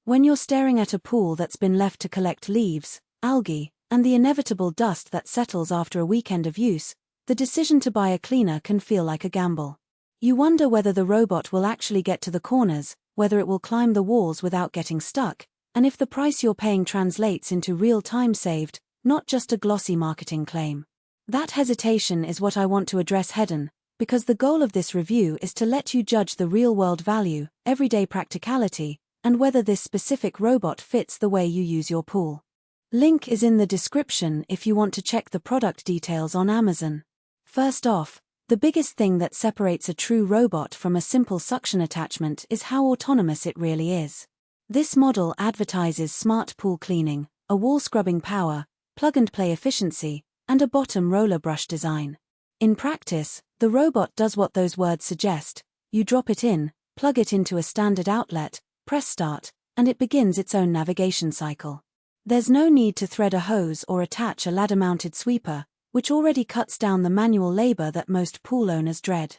When you're staring at a pool that's been left to collect leaves, algae, and the inevitable dust that settles after a weekend of use, the decision to buy a cleaner can feel like a gamble. You wonder whether the robot will actually get to the corners, whether it will climb the walls without getting stuck, and if the price you're paying translates into real time saved, not just a glossy marketing claim. That hesitation is what I want to address head-on, because the goal of this review is to let you judge the real-world value, everyday practicality, and whether this specific robot fits the way you use your pool. Link is in the description if you want to check the product details on Amazon. First off, the biggest thing that separates a true robot from a simple suction attachment is how autonomous it really is. This model advertises smart pool cleaning, a wall scrubbing power, plug-and-play efficiency, and a bottom roller brush design. In practice, the robot does what those words suggest. You drop it in, plug it into a standard outlet, press start, and it begins its own navigation cycle. There's no need to thread a hose or attach a ladder-mounted sweeper, which already cuts down the manual labor that most pool owners dread.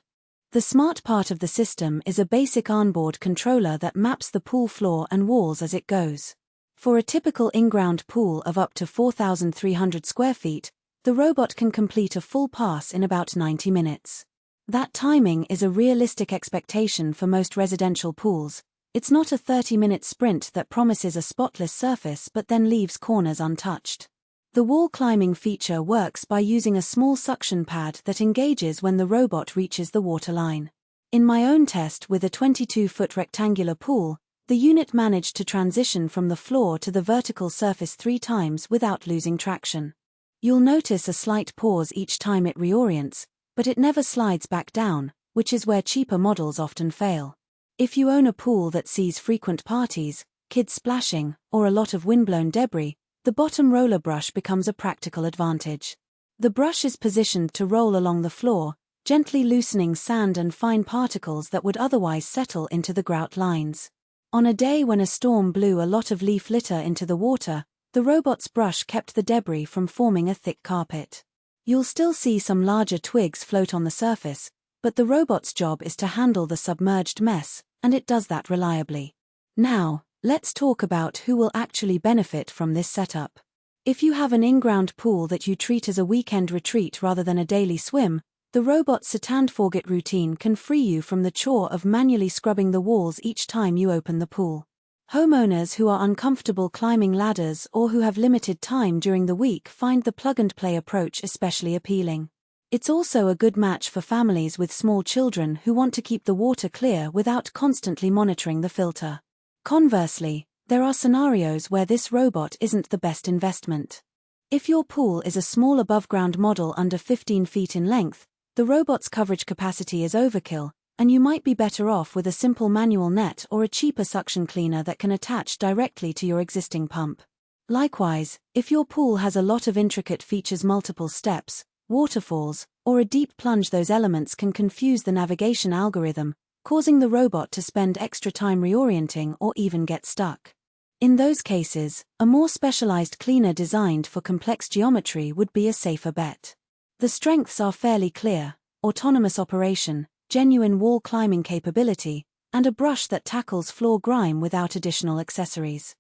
The smart part of the system is a basic onboard controller that maps the pool floor and walls as it goes. For a typical Inground pool of up to 4,300 square feet, the robot can complete a full pass in about 90 minutes. That timing is a realistic expectation for most residential pools. It's not a 30-minute sprint that promises a spotless surface but then leaves corners untouched. The wall climbing feature works by using a small suction pad that engages when the robot reaches the waterline. In my own test with a 22-foot rectangular pool, the unit managed to transition from the floor to the vertical surface 3 times without losing traction. You'll notice a slight pause each time it reorients, but it never slides back down, which is where cheaper models often fail. If you own a pool that sees frequent parties, kids splashing, or a lot of windblown debris, the bottom roller brush becomes a practical advantage. The brush is positioned to roll along the floor, gently loosening sand and fine particles that would otherwise settle into the grout lines. On a day when a storm blew a lot of leaf litter into the water, the robot's brush kept the debris from forming a thick carpet. You'll still see some larger twigs float on the surface, but the robot's job is to handle the submerged mess, and it does that reliably. Now, let's talk about who will actually benefit from this setup. If you have an Inground pool that you treat as a weekend retreat rather than a daily swim, the robot's set and forget routine can free you from the chore of manually scrubbing the walls each time you open the pool. Homeowners who are uncomfortable climbing ladders or who have limited time during the week find the plug-and-play approach especially appealing. It's also a good match for families with small children who want to keep the water clear without constantly monitoring the filter. Conversely, there are scenarios where this robot isn't the best investment. If your pool is a small above-ground model under 15 feet in length, the robot's coverage capacity is overkill, and you might be better off with a simple manual net or a cheaper suction cleaner that can attach directly to your existing pump. Likewise, if your pool has a lot of intricate features, multiple steps, waterfalls, or a deep plunge, those elements can confuse the navigation algorithm, causing the robot to spend extra time reorienting or even get stuck. In those cases, a more specialized cleaner designed for complex geometry would be a safer bet. The strengths are fairly clear: autonomous operation, genuine wall climbing capability, and a brush that tackles floor grime without additional accessories.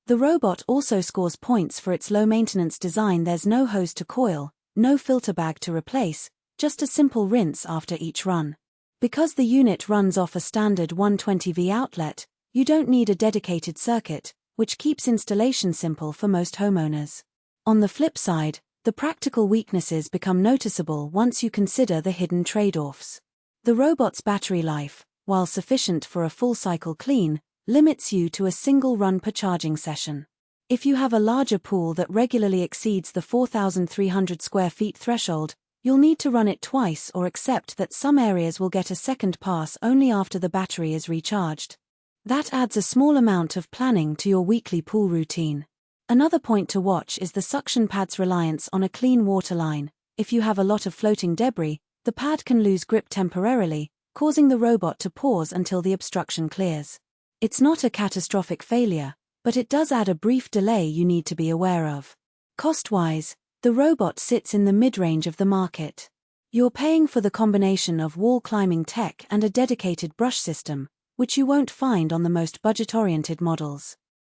The robot also scores points for its low-maintenance design. There's no hose to coil, no filter bag to replace, just a simple rinse after each run. Because the unit runs off a standard 120V outlet, you don't need a dedicated circuit, which keeps installation simple for most homeowners. On the flip side, the practical weaknesses become noticeable once you consider the hidden trade-offs. The robot's battery life, while sufficient for a full-cycle clean, limits you to a single run per charging session. If you have a larger pool that regularly exceeds the 4,300 square feet threshold, you'll need to run it twice or accept that some areas will get a second pass only after the battery is recharged. That adds a small amount of planning to your weekly pool routine. Another point to watch is the suction pad's reliance on a clean water line. If you have a lot of floating debris, the pad can lose grip temporarily, causing the robot to pause until the obstruction clears. It's not a catastrophic failure, but it does add a brief delay you need to be aware of. Cost-wise, the robot sits in the mid-range of the market. You're paying for the combination of wall climbing tech and a dedicated brush system, which you won't find on the most budget-oriented models.